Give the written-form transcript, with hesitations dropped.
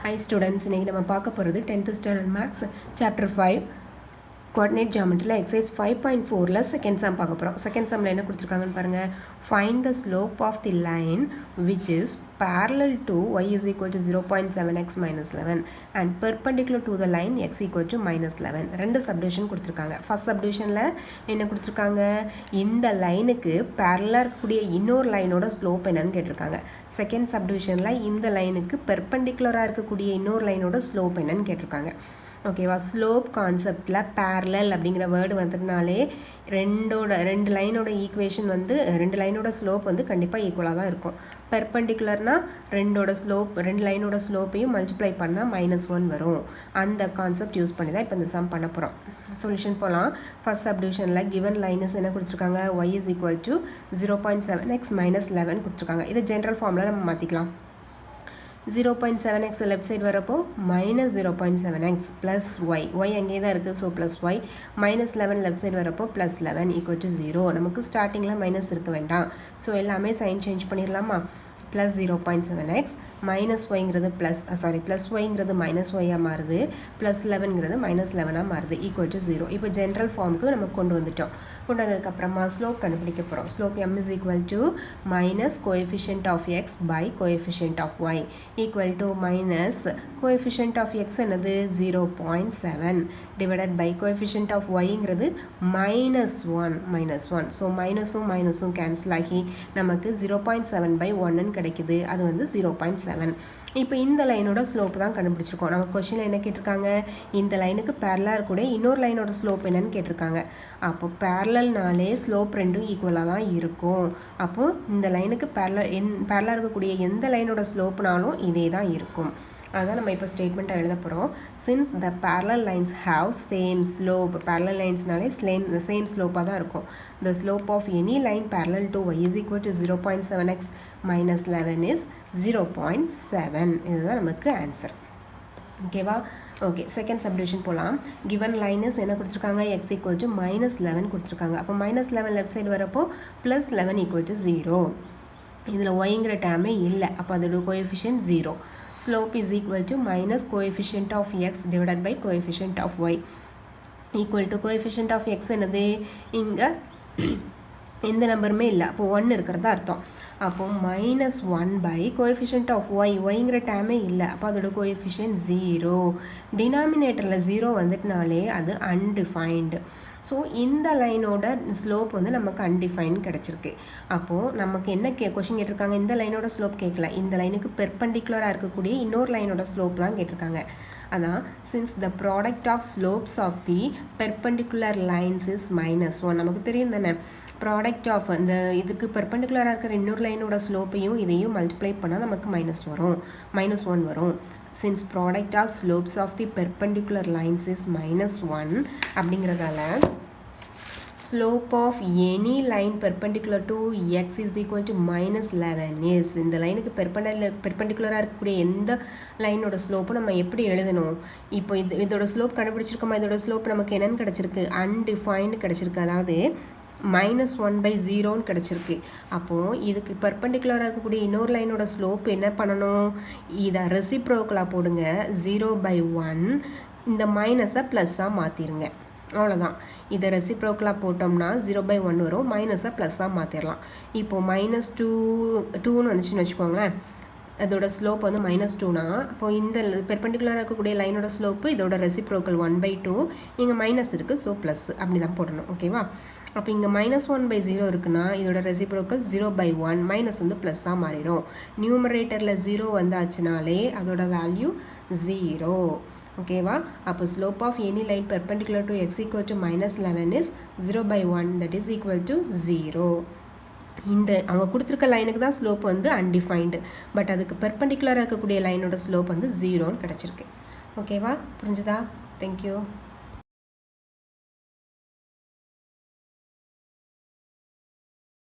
Hi students, இன்னைக்கு நம்ம பார்க்க போகிறது 10th standard maths chapter 5 coordinate geometry exercise 5.4ல second sum பார்க்க போகிறோம். second sumல என்ன கொடுத்துருக்காங்கன்னு பாருங்க. Find the slope of the line which is parallel to y is equal to 0.7x minus 11 and perpendicular to the line x equal to minus 11. ரெண்டு subdivision கொடுத்துருக்காங்க. first subdivisionல என்ன கொடுத்துருக்காங்க, இந்த லைனுக்கு parallel இருக்கக்கூடிய இன்னொரு லைனோட ஸ்லோப் என்னன்னு கேட்டிருக்காங்க. second subdivisionல இந்த லைனுக்கு பெர்பெண்டிகுலராக இருக்கக்கூடிய இன்னொரு லைனோட ஸ்லோப் என்னன்னு கேட்டிருக்காங்க. ஓகேவா, ஸ்லோப் கான்செப்டில் பேரலல் அப்படிங்கிற வேர்டு வந்துட்டுனாலே ரெண்டு லைனோட ஈக்குவேஷன் வந்து ரெண்டு லைனோட ஸ்லோப் வந்து கண்டிப்பாக ஈக்குவலாக தான் இருக்கும். பெர்பெண்டிகுலர்னால் ரெண்டு லைனோட ஸ்லோப்பையும் மல்டிப்ளை பண்ணால் -1 வரும். அந்த கான்செப்ட் யூஸ் பண்ணி தான் இப்போ இந்த சம் பண்ண போகிறோம். சொல்யூஷன் போகலாம். ஃபர்ஸ்ட் சப்டிவிஷனில் கிவன் லைனஸ் என்ன கொடுத்துருக்காங்க, y is equal to 0.7x minus 11 கொடுத்துருக்காங்க. இதை ஜென்ரல் ஃபார்மில் நம்ம மாற்றிக்கலாம். 0.7x லெஃப்ட் சைடு வரப்போ minus 0.7x plus y அங்கே தான் இருக்குது, so plus y minus 11 left side வரப்போ plus 11 equal to 0. நமக்கு ஸ்டார்டிங்கில் மைனஸ் இருக்க வேண்டாம், ஸோ எல்லாமே சைன் சேஞ்ச் பண்ணிடலாமா. plus 0.7x minus yங்கிறது plus yங்கிறது minus yஆக மாறுது, plus 11ங்கிறது minus 11ஆக மாறுது, equal to 0. இப்போ ஜென்ரல் ஃபார்முக்கு நம்ம கொண்டு வந்துட்டோம். கொண்டு வந்ததுக்கப்புறமா ஸ்லோப் கண்டுபிடிக்க போகிறோம். Slope m is equal to minus coefficient of x by coefficient of y equal to minus coefficient of x என்னது 0.7 divided by coefficient of yங்கிறது -1. ஸோ மைனஸும் கேன்சல் ஆகி நமக்கு 0.7 by 1 கிடைக்குது. அது வந்து 0.7. இப்போ இந்த லைனோட ஸ்லோப் தான் கண்டுபிடிச்சிருக்கோம். நம்ம கொஸ்டினில் என்ன கேட்டிருக்காங்க, இந்த லைனுக்கு பேரலாக இருக்கக்கூடிய இன்னொரு லைனோட ஸ்லோப் என்னன்னு கேட்டிருக்காங்க. அப்போ பேரலல்னாலே ஸ்லோப் ரெண்டும் ஈக்குவலாக தான் இருக்கும். அப்போது இந்த லைனுக்கு பேரலாக இருக்கக்கூடிய எந்த லைனோட ஸ்லோப்னாலும் இதே தான் இருக்கும். அதான் நம்ம இப்போ ஸ்டேட்மெண்ட்டை எழுத போகிறோம். Since the parallel lines have same slope, parallel linesனாலே சேம் ஸ்லோப்பாக தான் இருக்கும். The slope of any line parallel to y is equal to 0.7x minus 11 is 0.7. இதுதான் நமக்கு ஆன்சர். ஓகேவா, ஓகே. செகண்ட் சப்டிவிஷன் போகலாம். கிவன் லைனஸ் என்ன கொடுத்துருக்காங்க, x equal to -11 கொடுத்துருக்காங்க. அப்போ -11 லெஃப்ட் சைடு வரப்போ +11 equal to 0. இதில் yங்கிற டேமே இல்லை, அப்போ அதோட coefficient 0. Slope is equal to minus coefficient of x divided by coefficient of y equal to coefficient of x என்னது, இங்கே எந்த நம்பருமே இல்லை, அப்போ 1 இருக்கிறதா அர்த்தம். அப்போ -1 by coefficient of yங்கிற டேமே இல்லை, அப்போ அதோட கோஎஃபிஷியன்ட் 0. டினாமினேட்டரில் 0 வந்துட்டுனாலே அது அன்டிஃபைன்டு. ஸோ இந்த லைனோட ஸ்லோப் வந்து நமக்கு அன்டிஃபைன் கிடச்சிருக்கு. அப்போது நமக்கு என்ன கொஷின் கேட்டிருக்காங்க, இந்த லைனோட ஸ்லோப் கேட்கல, இந்த லைனுக்கு பெர்பெண்டிகுலராக இருக்கக்கூடிய இன்னொரு லைனோட ஸ்லோப் தான் கேட்டிருக்காங்க. அதான் since the product of slopes of the perpendicular lines is -1. நமக்கு தெரியும் தானே, ப்ராடக்ட் ஆஃப் இந்த இதுக்கு பெர்பெண்டிகுலராக இருக்கிற இன்னொரு லைனோட ஸ்லோப்பையும் இதையும் மல்டிப்ளை பண்ணால் நமக்கு -1 வரும். Since product of slopes of the perpendicular lines is -1 அப்படிங்கிறதால slope of any line perpendicular to x is equal to -11 is, இந்த லைனுக்கு பெர்பெண்டிகுலராக இருக்கக்கூடிய எந்த லைனோட ஸ்லோப்பும் நம்ம எப்படி எழுதணும். இப்போ இதோட ஸ்லோப் கண்டுபிடிச்சிருக்கோமா, இதோட ஸ்லோப் நமக்கு என்னன்னு கிடச்சிருக்கு, அன்டிஃபைன்டு கிடச்சிருக்கு. அதாவது -1/0 கிடச்சிருக்கு. அப்போது இதுக்கு பெர்பெண்டிகுலராக இருக்கக்கூடிய இன்னொரு லைனோட ஸ்லோப் என்ன பண்ணணும், இதை ரெசிப்ரோக்கலாக போடுங்க, 0/1. இந்த மைனஸை ப்ளஸ்ஸாக மாற்றிடுங்க, அவ்வளோதான். இதை ரெசிப்ரோக்கலாக போட்டோம்னா 0/1 வரும், மைனஸை ப்ளஸ்ஸாக மாற்றிடலாம். இப்போது -2ன்னு வந்துச்சுன்னு வச்சுக்கோங்களேன், அதோட ஸ்லோப் வந்து -2னா, அப்போது இந்த பெர்பெண்டிகுலராக இருக்கக்கூடிய லைனோட ஸ்லோப்பு இதோட ரெசிப்ரோக்கல் 1/2, இங்கே மைனஸ் இருக்குது, ஸோ ப்ளஸ் அப்படி தான் போடணும். ஓகேவா, அப்போ இங்கே -1/0 இருக்குன்னா இதோட ரெசிப்ரோக்கல் 0/1, மைனஸ் வந்து ப்ளஸ்ஸாக மாறிடும். நியூமரேட்டரில் 0 வந்தாச்சுனாலே அதோட வேல்யூ 0. ஓகேவா, அப்போ slope of any line perpendicular to x equal to -11 is 0/1, that is equal to 0. இந்த அவங்க கொடுத்துருக்க லைனுக்கு தான் ஸ்லோப் வந்து அன்டிஃபைன்டு, பட் அதுக்கு பெர்பெண்டிகுலராக இருக்கக்கூடிய லைனோட ஸ்லோப் வந்து 0ன்னு கிடச்சிருக்கு. ஓகேவா, புரிஞ்சுதா? தேங்க்யூ.